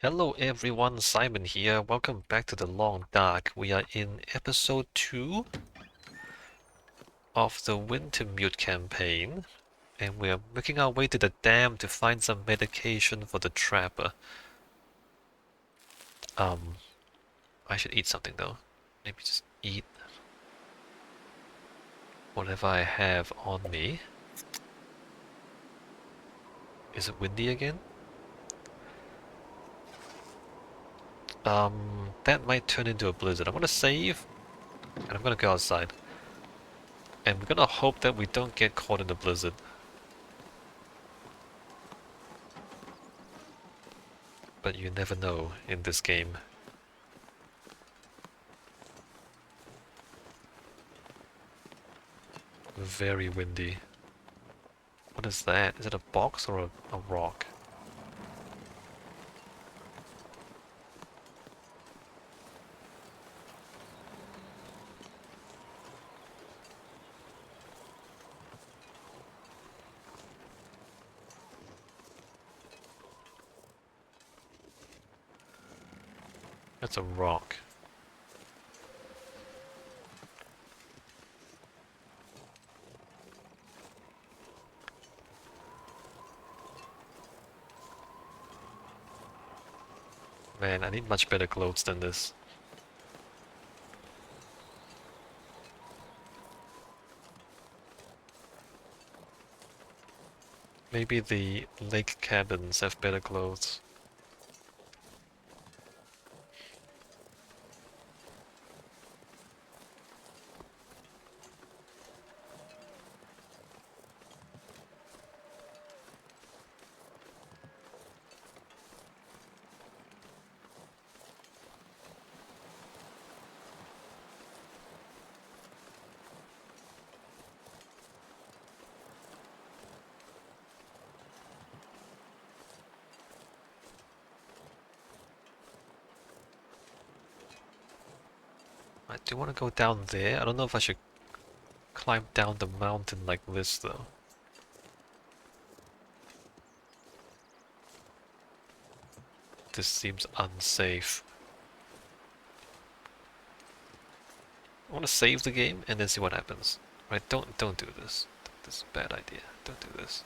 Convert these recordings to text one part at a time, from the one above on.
Hello everyone, Simon here. Welcome back to The Long Dark. We are in episode 2 of the Wintermute campaign, and we are making our way to the dam to find some medication for the trapper. I should eat something though. Maybe just eat whatever I have on me. Is it windy again? That might turn into a blizzard. I'm gonna save, and I'm gonna go outside. And we're gonna hope that we don't get caught in the blizzard. But you never know in this game. Very windy. What is that? Is it a box or a rock? That's a rock. Man, I need much better clothes than this. Maybe the lake cabins have better clothes. I do want to go down there. I don't know if I should climb down the mountain like this though. This seems unsafe. I want to save the game and then see what happens. Right? Don't do this. This is a bad idea. Don't do this.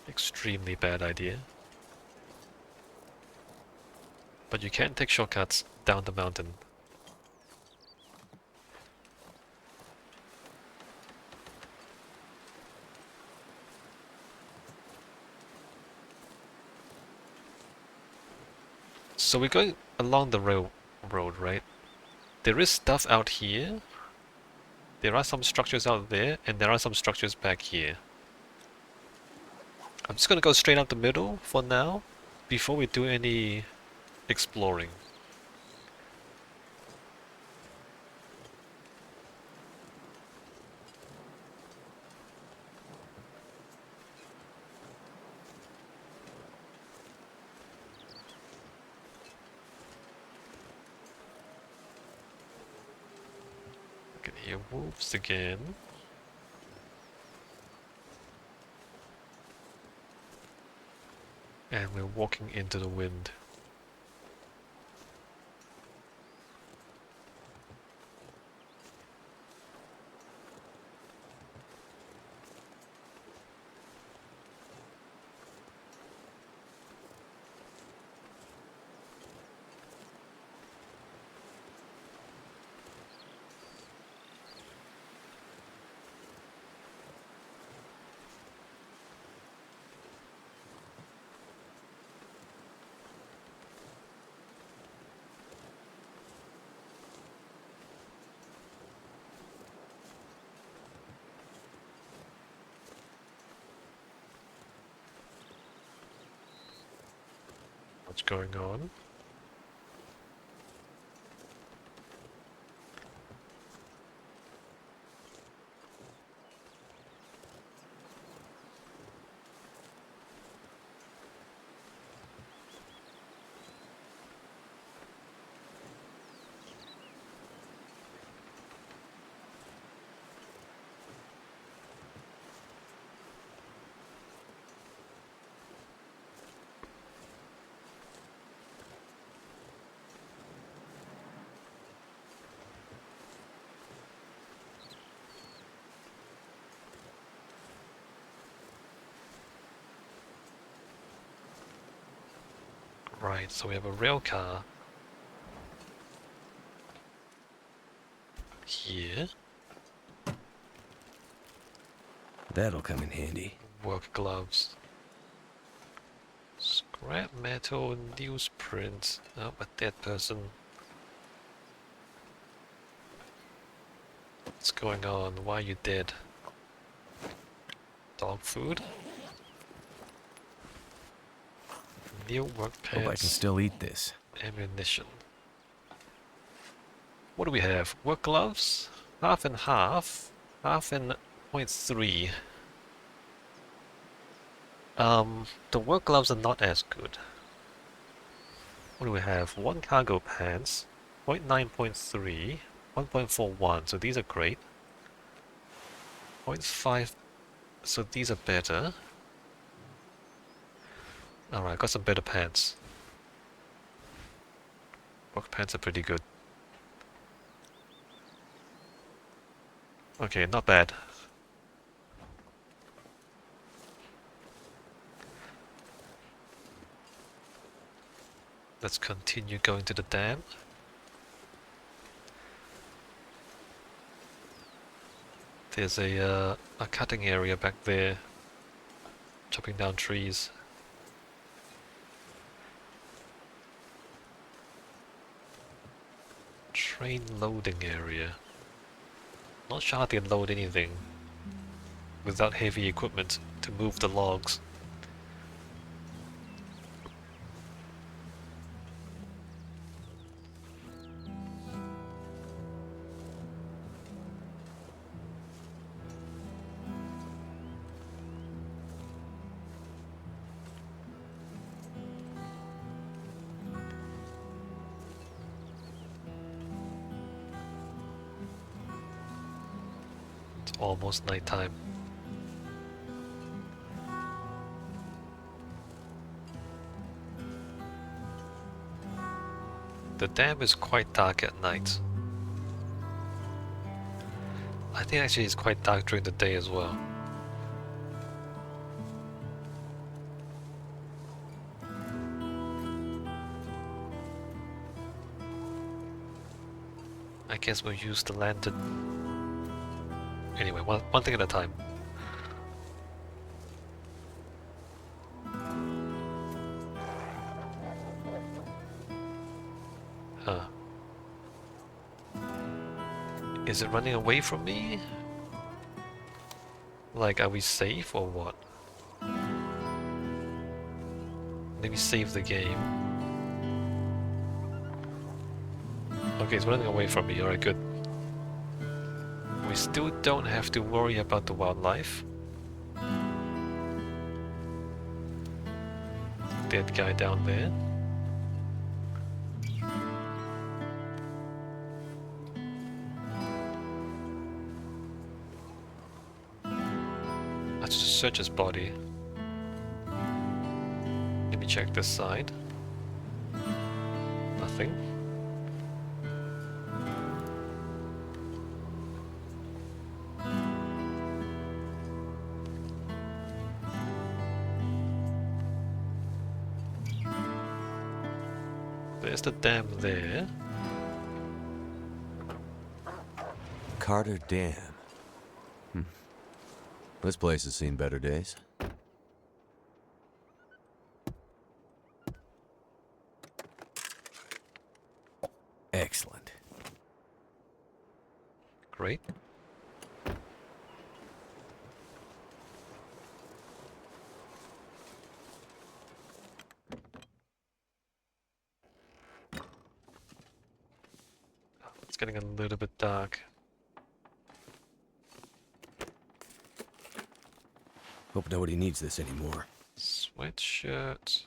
Extremely bad idea. But you can take shortcuts down the mountain. So we're going along the railroad, right? There is stuff out here. There are some structures out there, and there are some structures back here. I'm just gonna go straight up the middle for now, before we do any exploring. I can hear wolves again. And we're walking into the wind. What's going on? Right, so we have a rail car here. That'll come in handy. Work gloves. Scrap metal newsprint. Oh, a dead person. What's going on? Why are you dead? Dog food? New work Hope I can pants. still eat this. Ammunition. What do we have? Work gloves? Half and half. Half and .3. The work gloves are not as good. What do we have? One cargo pants. 0.9, 0.3. 1.41. So these are great. 0.5. So these are better. Alright, got some better pants. Work pants are pretty good. Okay, not bad. Let's continue going to the dam. There's a cutting area back there. Chopping down trees. Train loading area. Not sure how to load anything without heavy equipment to move the logs. It's almost nighttime. The dam is quite dark at night. I think actually it's quite dark during the day as well. I guess we'll use the lantern. Anyway, one thing at a time. Huh. Is it running away from me? Like, are we safe or what? Maybe save the game. Okay, it's running away from me. Alright, good. We still don't have to worry about the wildlife. Dead guy down there. Let's just search his body. Let me check this side. Nothing. There's the dam there. Carter Dam. This place has seen better days. Excellent. Great. It's getting a little bit dark. Hope nobody needs this anymore. Sweatshirt.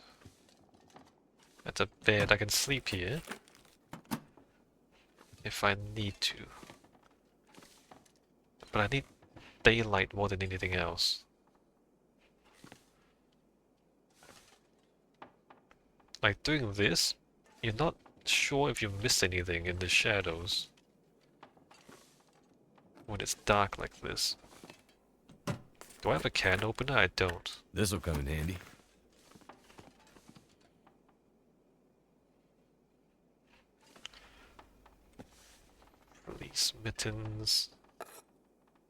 That's a bed. I can sleep here. If I need to. But I need daylight more than anything else. Like doing this, you're not sure if you miss anything in the shadows when it's dark like this. Do I have a can opener? I don't. This'll come in handy. These mittens,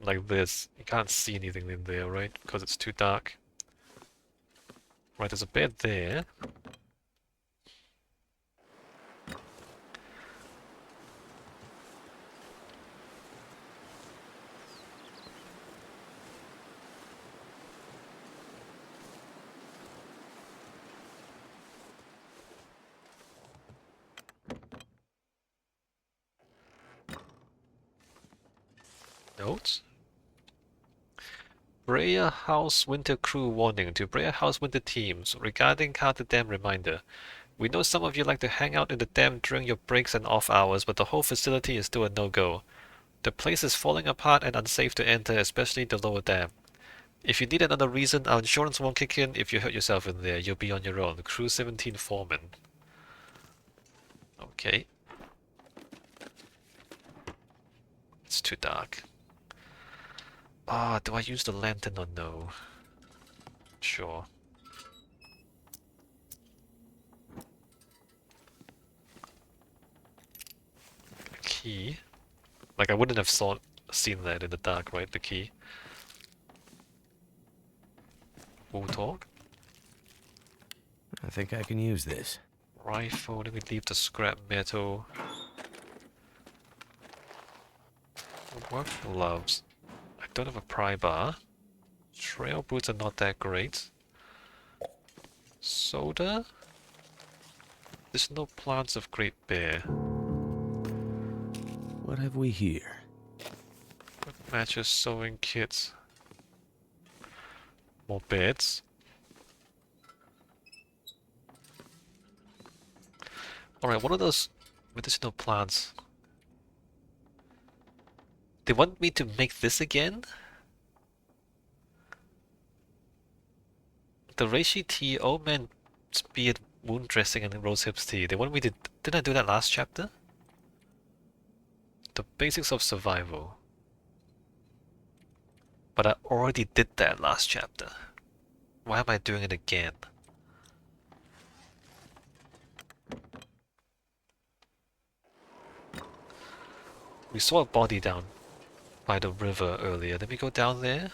like this, you can't see anything in there, right? Because it's too dark. Right, there's a bed there. Notes? Breyer House Winter Crew warning to Breyer House Winter teams regarding Carter Dam reminder. We know some of you like to hang out in the dam during your breaks and off hours, but the whole facility is still a no-go. The place is falling apart and unsafe to enter, especially the lower dam. If you need another reason, our insurance won't kick in if you hurt yourself in there. You'll be on your own. Crew 17 Foreman. Okay. It's too dark. Ah, do I use the lantern or no? Sure. A key. Like, I wouldn't have seen that in the dark, right? The key. We'll talk. I think I can use this. Rifle, let me leave the scrap metal. Work gloves. I don't have a pry bar. Trail boots are not that great. Soda? There's no plants of Great Bear. What have we here? Matches, sewing kits. More beds. Alright, what are those medicinal plants? They want me to make this again? The reishi tea, old man speared wound dressing and rosehips tea. They want me to... Didn't I do that last chapter? The basics of survival. But I already did that last chapter. Why am I doing it again? We saw a body down by the river earlier. Let me go down there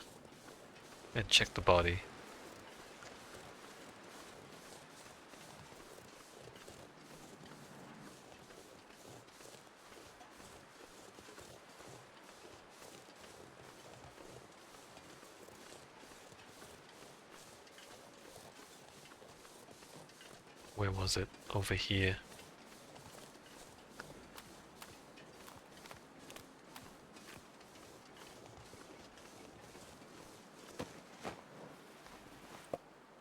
and check the body. Where was it? Over here.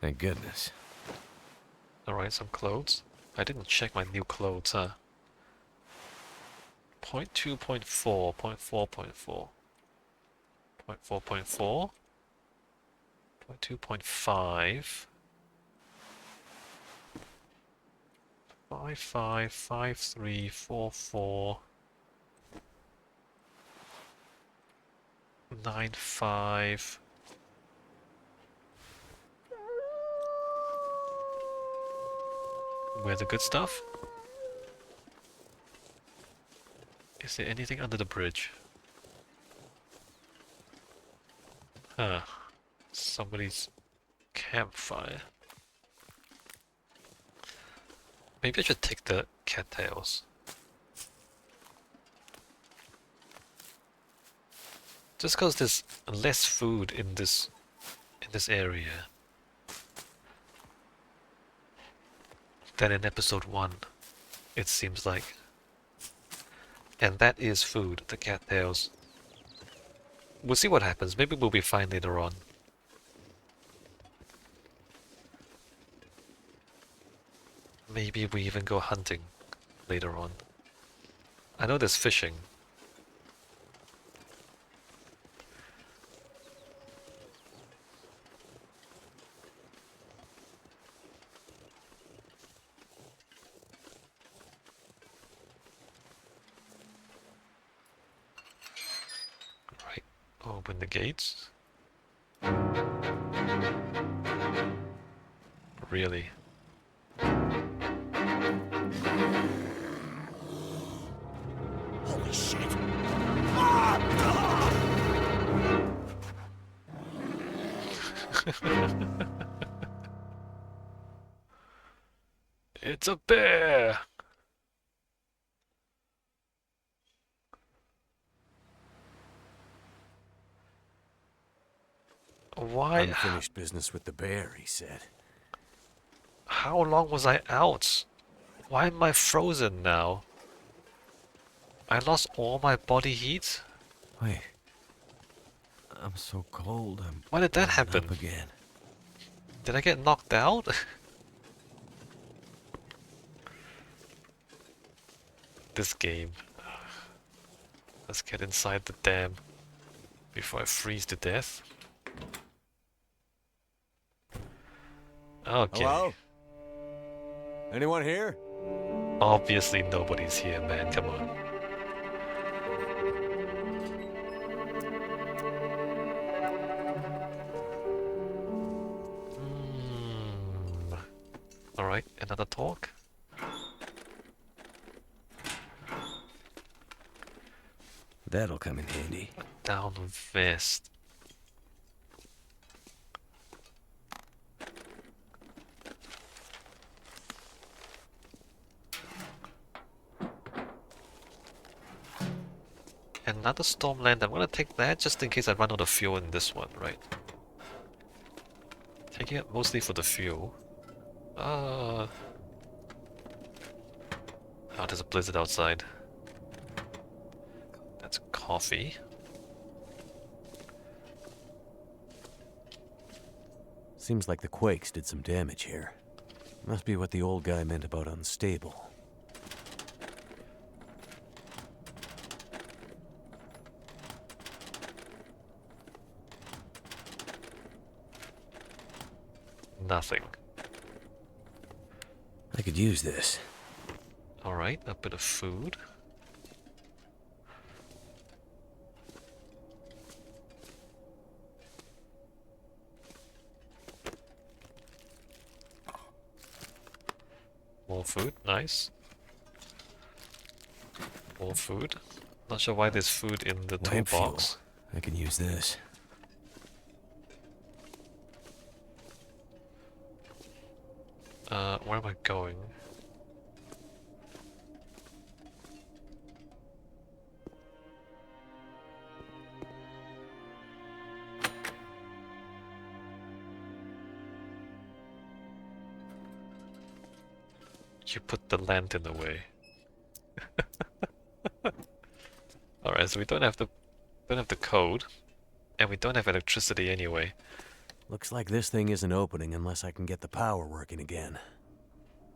Thank goodness. Alright, some clothes. I didn't check my new clothes, huh? 0.2, 0.4, 0.4, 0.4. 0.4, 0.4. 0.2, 0.5. 5, 5, 5, 3, 4, 4. 9, 5. Where the good stuff? Is there anything under the bridge? Huh. Somebody's campfire. Maybe I should take the cattails. Just because there's less food in this area than in episode 1, it seems like. And that is food, the cattails. We'll see what happens. Maybe we'll be fine later on. Maybe we even go hunting later on. I know there's fishing. Right, open the gates. Really? Holy shit! It's a bear! Why? Unfinished business with the bear, he said. How long was I out? Why am I frozen now? I lost all my body heat? Wait. I'm so cold, I'm Why did that warming happen? up again. Did I get knocked out? This game. Let's get inside the dam before I freeze to death. Okay. Hello? Anyone here? Obviously nobody's here, man. Come on. Alright, another talk. That'll come in handy. Down vest. Another Stormland. I'm gonna take that just in case I run out of fuel in this one, right? Taking it mostly for the fuel. Oh, there's a blizzard outside. That's coffee. Seems like the quakes did some damage here. Must be what the old guy meant about unstable. Nothing. I could use this. Alright, a bit of food. More food, nice. More food. Not sure why there's food in the Lamp fuel. toolbox. I can use this. Where am I going? You put the lantern away. Alright, so we don't have the code, and we don't have electricity anyway. Looks like this thing isn't opening unless I can get the power working again.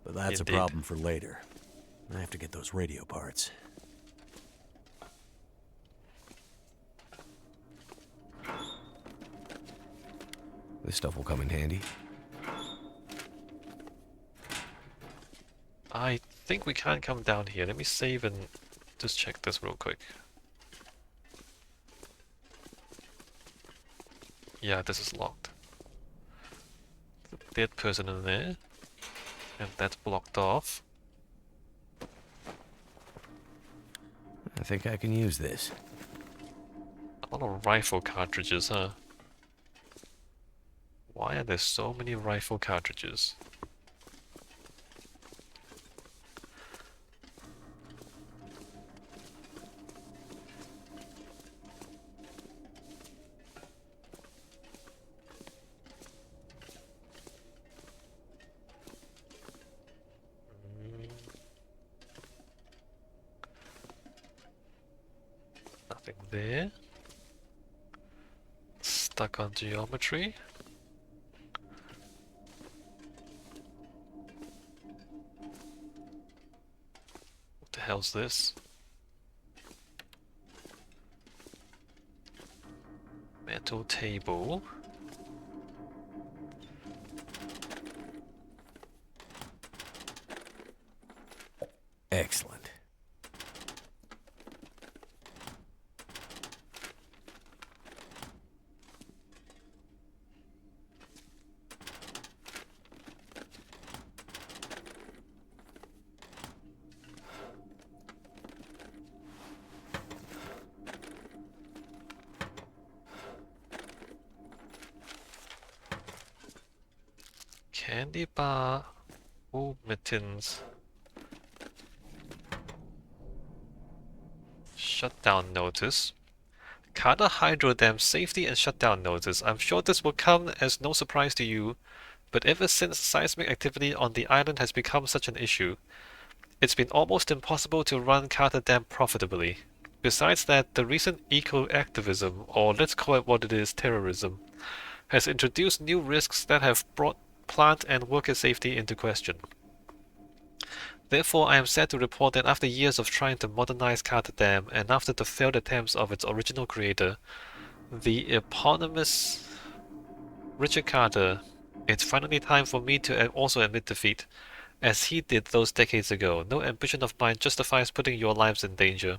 But that's Indeed. a problem for later. I have to get those radio parts. This stuff will come in handy. I think we can't come down here. Let me save and just check this real quick. Yeah, this is locked. There's a dead person in there. And that's blocked off. I think I can use this. A lot of rifle cartridges, huh? Why are there so many rifle cartridges? Nothing there. Stuck on geometry. What the hell's this? Metal table. Excellent. Candy bar. Wool mittens. Shutdown notice. Carter Hydro Dam safety and shutdown notice. I'm sure this will come as no surprise to you, but ever since seismic activity on the island has become such an issue, it's been almost impossible to run Carter Dam profitably. Besides that, the recent eco-activism, or let's call it what it is, terrorism, has introduced new risks that have brought plant and worker safety into question. Therefore, I am sad to report that after years of trying to modernize Carter Dam and after the failed attempts of its original creator, the eponymous Richard Carter, it's finally time for me to also admit defeat, as he did those decades ago. No ambition of mine justifies putting your lives in danger.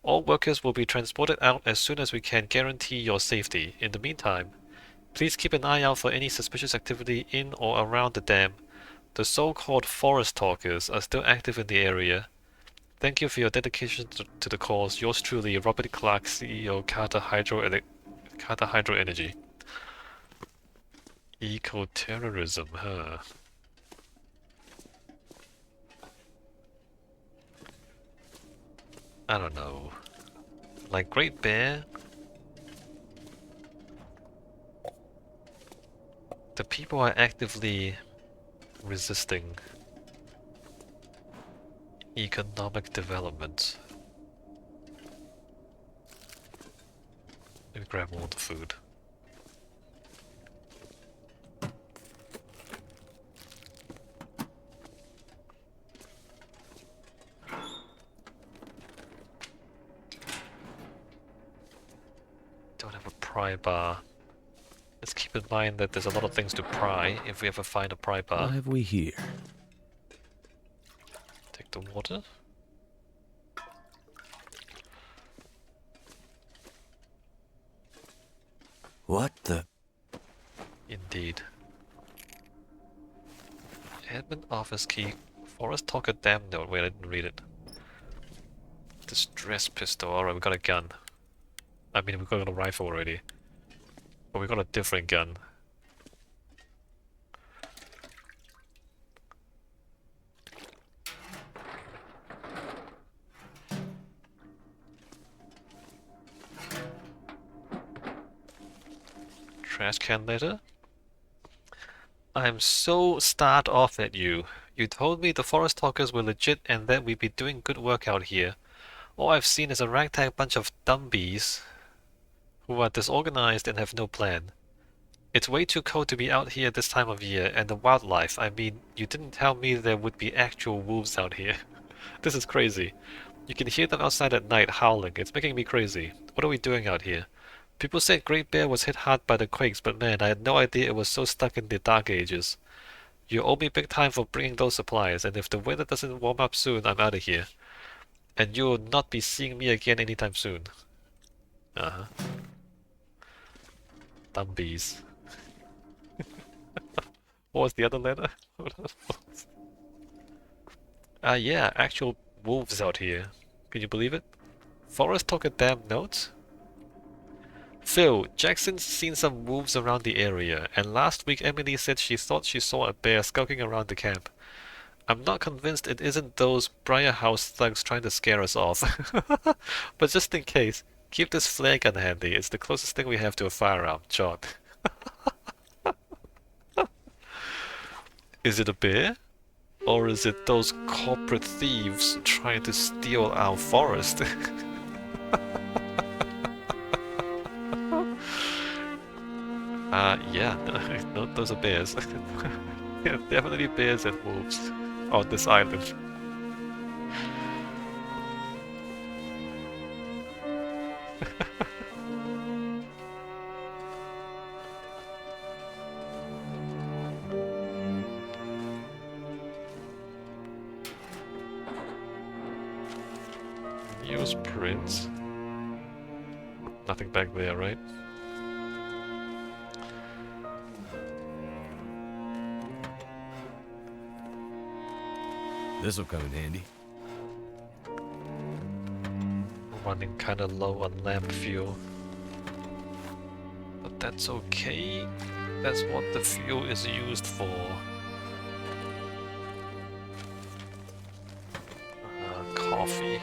All workers will be transported out as soon as we can guarantee your safety. In the meantime, please keep an eye out for any suspicious activity in or around the dam. The so-called forest talkers are still active in the area. Thank you for your dedication to the cause. Yours truly, Robert Clark, CEO, Carter Hydro Energy. Eco-terrorism, huh? I don't know. Like Great Bear? The people are actively resisting economic development. Let me grab all the food. Don't have a pry bar. Let's keep in mind that there's a lot of things to pry if we ever find a pry bar. What have we here? Take the water. What the? Indeed. Admin office key. Forest Talker Dam note. Wait, I didn't read it. Distress pistol. Alright, we got a gun. I mean, we got a rifle already. But we got a different gun. Trash can later. I'm so starred off at you. You told me the forest talkers were legit and that we'd be doing good work out here. All I've seen is a ragtag bunch of dumbies who are disorganized and have no plan. It's way too cold to be out here this time of year, and the wildlife, I mean, you didn't tell me there would be actual wolves out here. This is crazy. You can hear them outside at night howling. It's making me crazy. What are we doing out here? People said Great Bear was hit hard by the quakes, but man, I had no idea it was so stuck in the dark ages. You owe me big time for bringing those supplies, and if the weather doesn't warm up soon, I'm out of here. And you'll not be seeing me again anytime soon. Uh-huh. Dumbies. What was the other letter? Yeah, actual wolves out here. Can you believe it? Forest Talker Dam notes? Phil, Jackson's seen some wolves around the area, and last week Emily said she thought she saw a bear skulking around the camp. I'm not convinced it isn't those Briar House thugs trying to scare us off. But just in case, keep this flare gun handy. It's the closest thing we have to a firearm. John. Is it a bear? Or is it those corporate thieves trying to steal our forest? Yeah, no, those are bears. Yeah, definitely bears and wolves on this island. Newsprint. Nothing back there, right? This'll come in handy. Running kinda low on lamp fuel. But that's okay. That's what the fuel is used for. Coffee.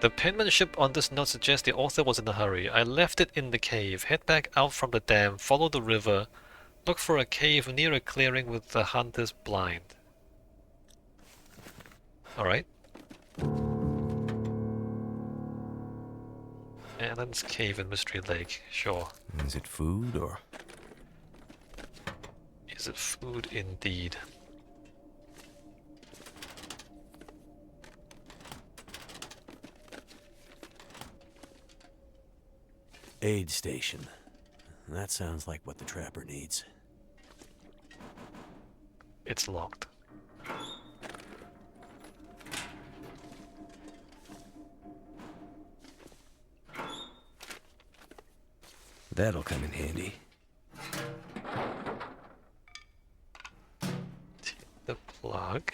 The penmanship on this note suggests the author was in a hurry. I left it in the cave. Head back out from the dam, follow the river, look for a cave near a clearing with the hunter's blind. Alright. Alan's Cave in Mystery Lake, sure. Is it food or? Is it food indeed? Aid station. That sounds like what the trapper needs. It's locked. That'll come in handy. The plug.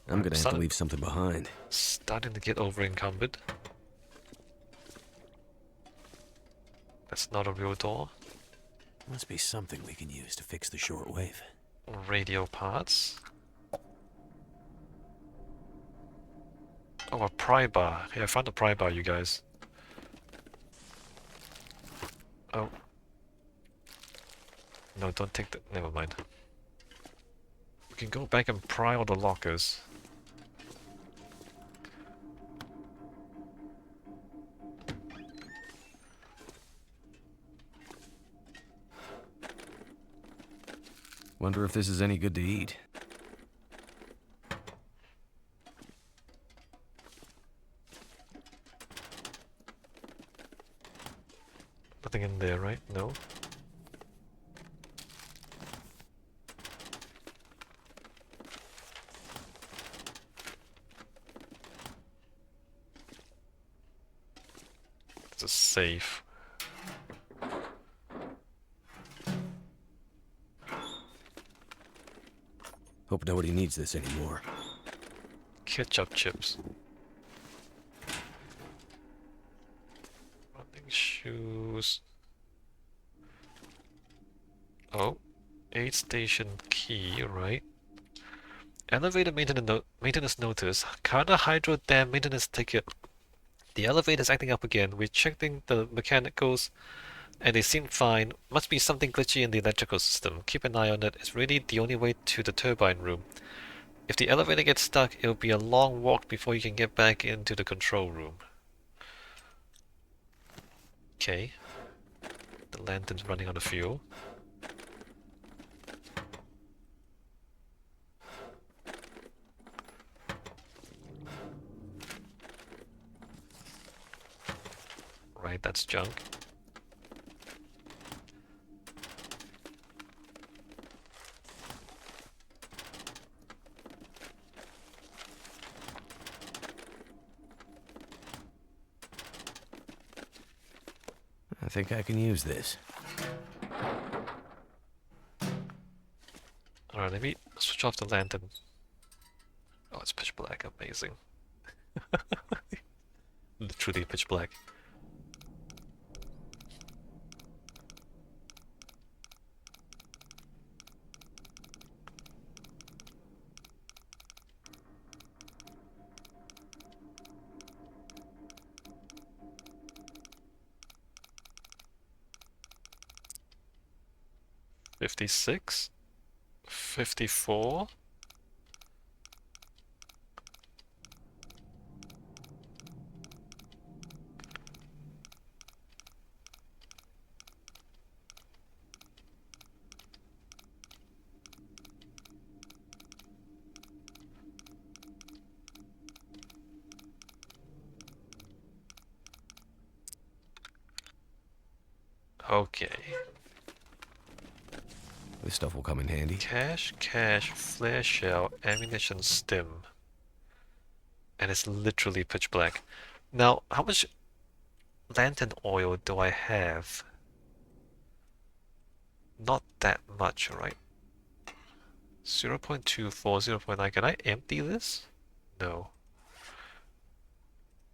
I'm gonna have to leave something behind. Starting to get over encumbered. That's not a real door. Must be something we can use to fix the shortwave. Radio parts. Oh, a pry bar. Yeah, I found a pry bar, you guys. Oh. No, don't take the... Never mind. We can go back and pry all the lockers. Wonder if this is any good to eat. Nothing in there, right? No? It's a safe. Hope nobody needs this anymore. Ketchup chips. Running shoes. Oh. Aid station key, right? Elevator maintenance notice. Carter Hydro Dam maintenance ticket. The elevator's acting up again. We're checking the mechanicals and they seem fine. Must be something glitchy in the electrical system. Keep an eye on it. It's really the only way to the turbine room. If the elevator gets stuck, it'll be a long walk before you can get back into the control room. Okay. The lantern's running out of fuel. Right, that's junk. I think I can use this. Alright, let me switch off the lantern. Oh, it's pitch black. Amazing. Literally pitch black. $56, $54. Okay. This stuff will come in handy. Cash, flare shell, ammunition, stim. And it's literally pitch black. Now, how much lantern oil do I have? Not that much, right? 0.24, 0.9. Can I empty this? No.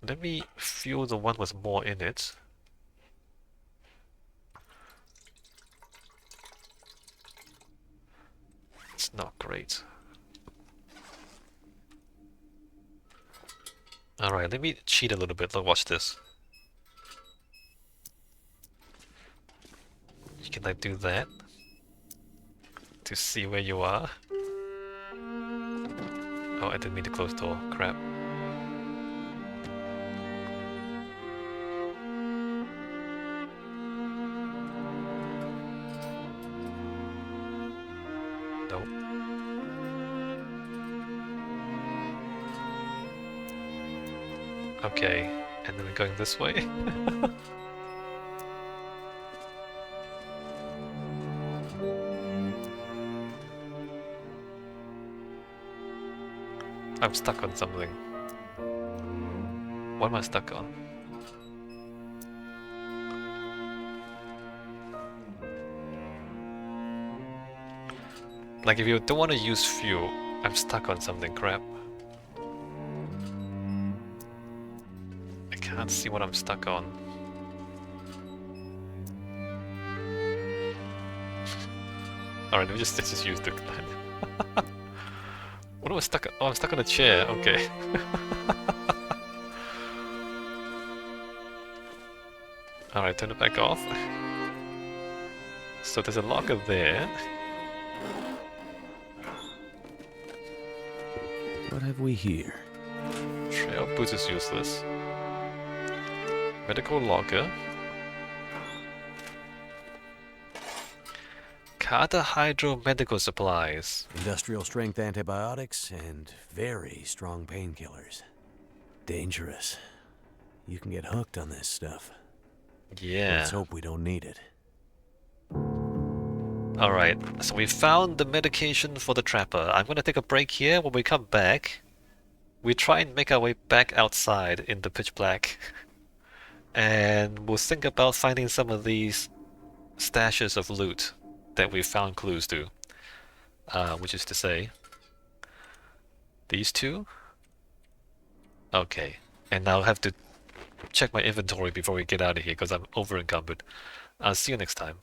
Let me fuel the one with more in it. It's not great. Alright, let me cheat a little bit. Look, watch this. You can like do that to see where you are. Oh, I didn't mean to close the door. Crap. Nope. Okay, and then we're going this way. I'm stuck on something. What am I stuck on? Like if you don't want to use fuel, I'm stuck on something, crap. I can't see what I'm stuck on. Alright, let me just use the What am I stuck on? Oh, I'm stuck on a chair, okay. Alright, turn it back off. So there's a locker there. What have we here? Trail boots is useless. Medical locker. Carter Hydro medical supplies. Industrial strength antibiotics and very strong painkillers. Dangerous. You can get hooked on this stuff. Yeah. Let's hope we don't need it. Alright, so we found the medication for the trapper. I'm gonna take a break here. When we come back, we try and make our way back outside in the pitch black. And we'll think about finding some of these stashes of loot that we found clues to. Which is to say, these two? Okay, and I'll have to check my inventory before we get out of here because I'm over encumbered. I'll see you next time.